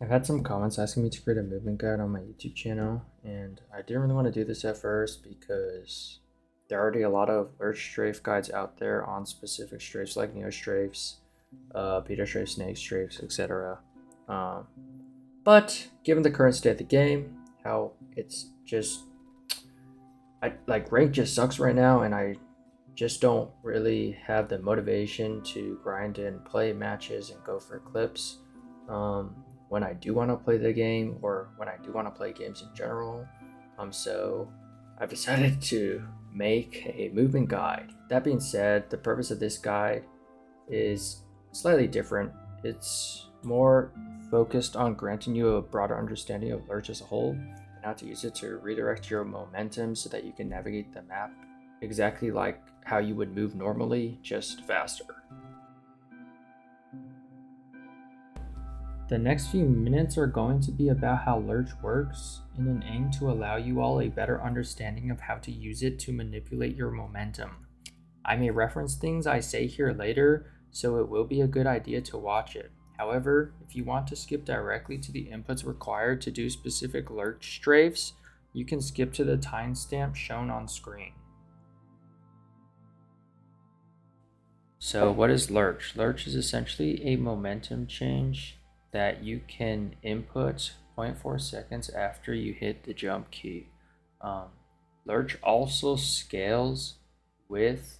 I've had some comments asking me to create a movement guide on my YouTube channel, and I didn't really want to do this at first because there are already a lot of Lurch Strafe guides out there on specific strafes like Neo Strafes, Beta Strafe, Snake Strafes, etc. Um, but given the current state of the game, how it's just, rank just sucks right now, and I just don't really have the motivation to grind and play matches and go for clips. When I do want to play the game or when I do want to play games in general. So I've decided to make a movement guide. That being said, the purpose of this guide is slightly different. It's more focused on granting you a broader understanding of Lurch as a whole and how to use it to redirect your momentum so that you can navigate the map exactly like how you would move normally, just faster. The next few minutes are going to be about how Lurch works in an aim to allow you all a better understanding of how to use it to manipulate your momentum. I may reference things I say here later, so it will be a good idea to watch it. However, if you want to skip directly to the inputs required to do specific Lurch strafes, you can skip to the timestamp shown on screen. So what is Lurch? Lurch is essentially a momentum change that you can input 0.4 seconds after you hit the jump key. Lurch also scales with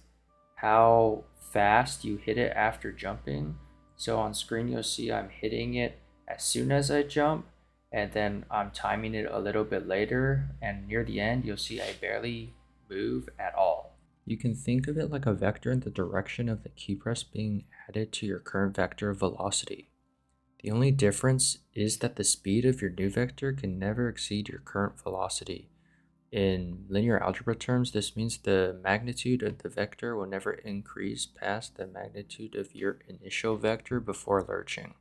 how fast you hit it after jumping. So on screen you'll see I'm hitting it as soon as I jump, and then I'm timing it a little bit later, and near the end you'll see I barely move at all. You can think of it like a vector in the direction of the key press being added to your current vector of velocity. The only difference is that the speed of your new vector can never exceed your current velocity. In linear algebra terms, this means the magnitude of the vector will never increase past the magnitude of your initial vector before lurching.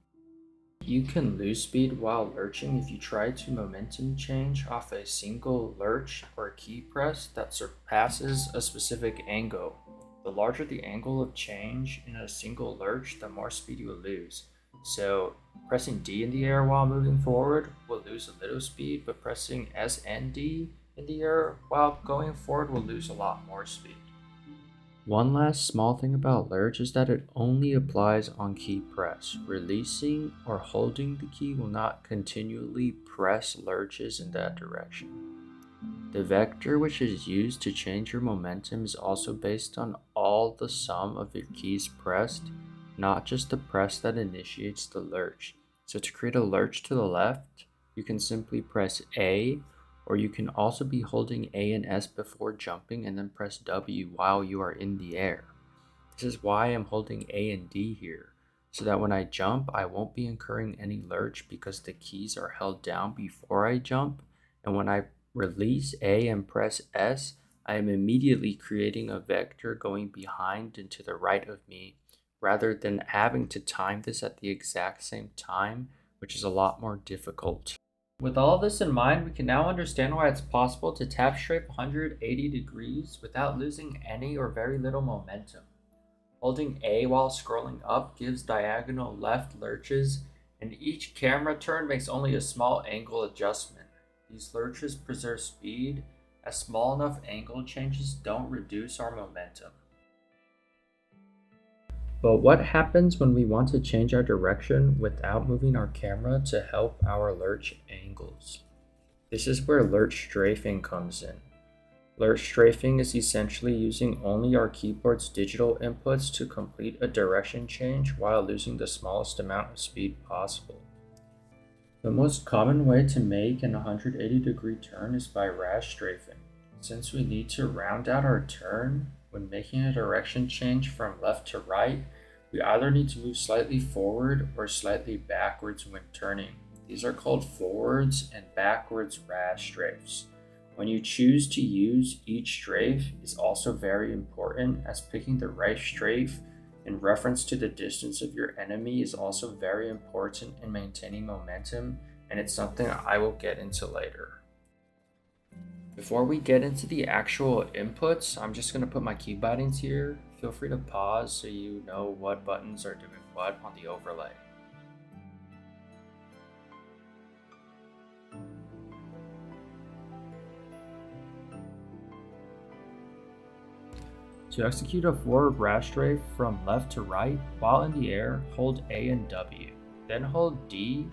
You can lose speed while lurching if you try to momentum change off a single lurch or key press that surpasses a specific angle. The larger the angle of change in a single lurch, the more speed you will lose. So pressing D in the air while moving forward will lose a little speed, but pressing S and D in the air while going forward will lose a lot more speed. One last small thing about Lurch is that it only applies on key press. Releasing or holding the key will not continually press lurches in that direction. The vector which is used to change your momentum is also based on all the sum of your keys pressed, not just the press that initiates the lurch. So to create a lurch to the left, you can simply press A, or you can also be holding A and S before jumping and then press W while you are in the air. This is why I'm holding A and D here, so that when I jump, I won't be incurring any lurch because the keys are held down before I jump, and when I release A and press S, I am immediately creating a vector going behind and to the right of me, rather than having to time this at the exact same time, which is a lot more difficult. With all this in mind, we can now understand why it's possible to tap strafe 180 degrees without losing any or very little momentum. Holding A while scrolling up gives diagonal left lurches, and each camera turn makes only a small angle adjustment. These lurches preserve speed, as small enough angle changes don't reduce our momentum. But what happens when we want to change our direction without moving our camera to help our lurch angles? This is where Lurch Strafing comes in. Lurch Strafing is essentially using only our keyboard's digital inputs to complete a direction change while losing the smallest amount of speed possible. The most common way to make an 180-degree turn is by RAS Strafing. Since we need to round out our turn when making a direction change from left to right, we either need to move slightly forward or slightly backwards when turning. These are called forwards and backwards RAS strafes. When you choose to use each strafe is also very important, as picking the right strafe in reference to the distance of your enemy is also very important in maintaining momentum, and it's something I will get into later. Before we get into the actual inputs, I'm just going to put my key bindings here. Feel free to pause so you know what buttons are doing what on the overlay. To execute a forward RAS strafe from left to right, while in the air, hold A and W, then hold D,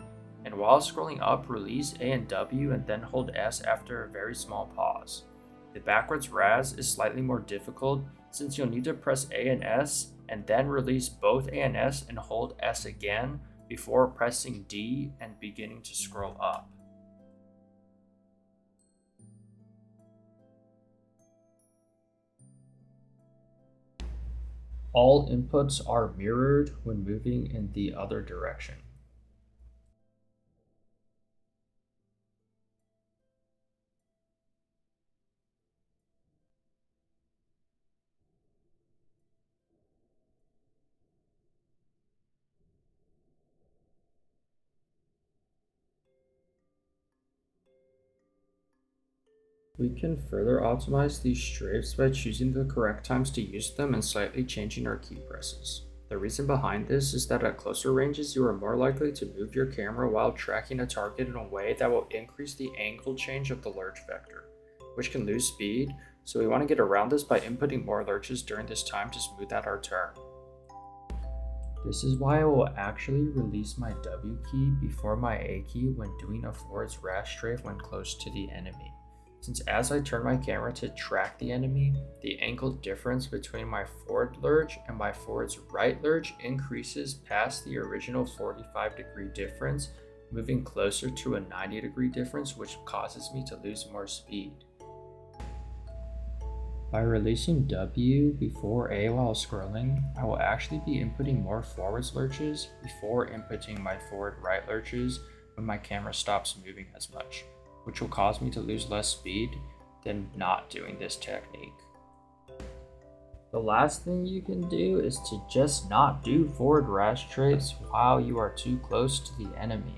and while scrolling up, release A and W and then hold S after a very small pause. The backwards RAS is slightly more difficult since you'll need to press A and S and then release both A and S and hold S again before pressing D and beginning to scroll up. All inputs are mirrored when moving in the other direction. We can further optimize these strafes by choosing the correct times to use them and slightly changing our key presses. The reason behind this is that at closer ranges you are more likely to move your camera while tracking a target in a way that will increase the angle change of the lurch vector, which can lose speed, so we want to get around this by inputting more lurches during this time to smooth out our turn. This is why I will actually release my W key before my A key when doing a forwards RAS strafe when close to the enemy. Since as I turn my camera to track the enemy, the angle difference between my forward lurch and my forwards right lurch increases past the original 45-degree difference, moving closer to a 90-degree difference, which causes me to lose more speed. By releasing W before A while scrolling, I will actually be inputting more forwards lurches before inputting my forward right lurches when my camera stops moving as much, which will cause me to lose less speed than not doing this technique. The last thing you can do is to just not do forward RAS strafes while you are too close to the enemy.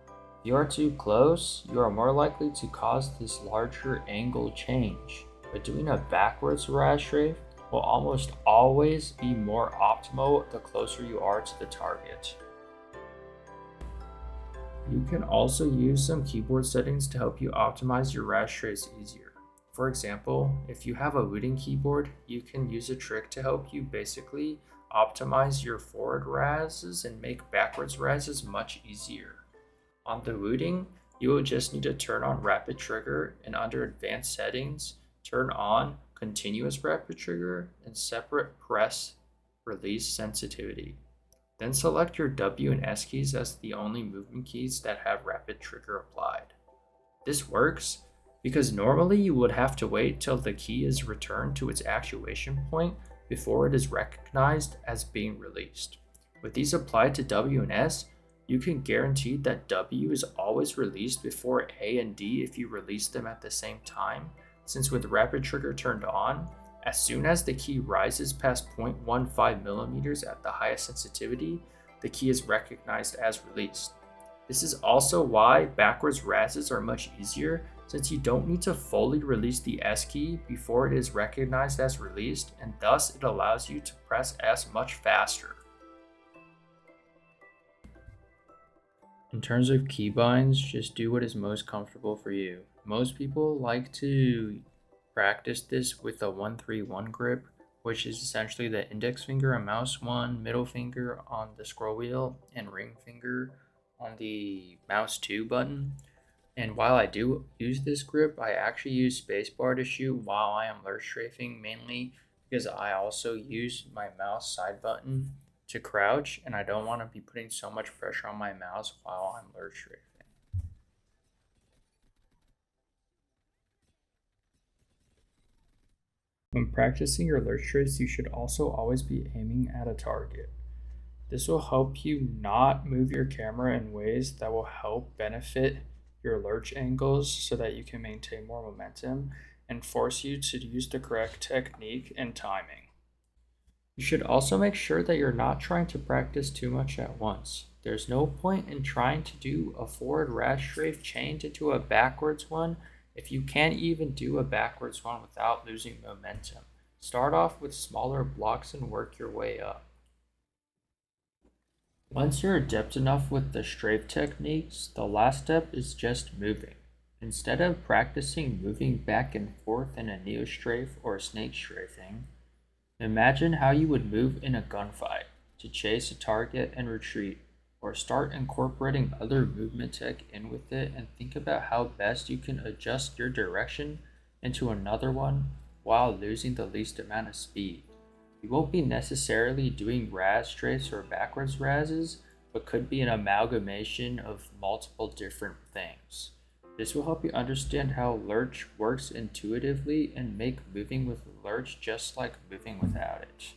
If you are too close, you are more likely to cause this larger angle change, but doing a backwards RAS strafe will almost always be more optimal the closer you are to the target. You can also use some keyboard settings to help you optimize your RAS strafes easier. For example, if you have a looting keyboard, you can use a trick to help you basically optimize your forward RASs and make backwards RASs much easier. On the looting, you will just need to turn on rapid trigger and under advanced settings, turn on continuous rapid trigger and separate press release sensitivity. Then select your W and S keys as the only movement keys that have rapid trigger applied. This works because normally you would have to wait till the key is returned to its actuation point before it is recognized as being released. With these applied to W and S, you can guarantee that W is always released before A and D if you release them at the same time, since with rapid trigger turned on, as soon as the key rises past 0.15 millimeters at the highest sensitivity, the key is recognized as released. This is also why backwards RASs are much easier, since you don't need to fully release the S key before it is recognized as released, and thus it allows you to press S much faster. In terms of keybinds, just do what is most comfortable for you. Most people like to practice this with a 1-3-1 grip, which is essentially the index finger on mouse 1, middle finger on the scroll wheel, and ring finger on the mouse 2 button. And while I do use this grip, I actually use spacebar to shoot while I am lurch strafing, mainly because I also use my mouse side button to crouch, and I don't want to be putting so much pressure on my mouse while I'm lurch strafing. When practicing your lurch strafes, you should also always be aiming at a target. This will help you not move your camera in ways that will help benefit your lurch angles so that you can maintain more momentum and force you to use the correct technique and timing. You should also make sure that you're not trying to practice too much at once. There's no point in trying to do a forward RAS strafe chained into a backwards one if you can't even do a backwards one without losing momentum. Start off with smaller blocks and work your way up. Once you're adept enough with the strafe techniques, the last step is just moving. Instead of practicing moving back and forth in a neo strafe or snake strafing, Imagine how you would move in a gunfight to chase a target and retreat, or start incorporating other movement tech in with it and think about how best you can adjust your direction into another one while losing the least amount of speed. You won't be necessarily doing RAS strafes or backwards RASes, but could be an amalgamation of multiple different things. This will help you understand how Lurch works intuitively and make moving with Lurch just like moving without it.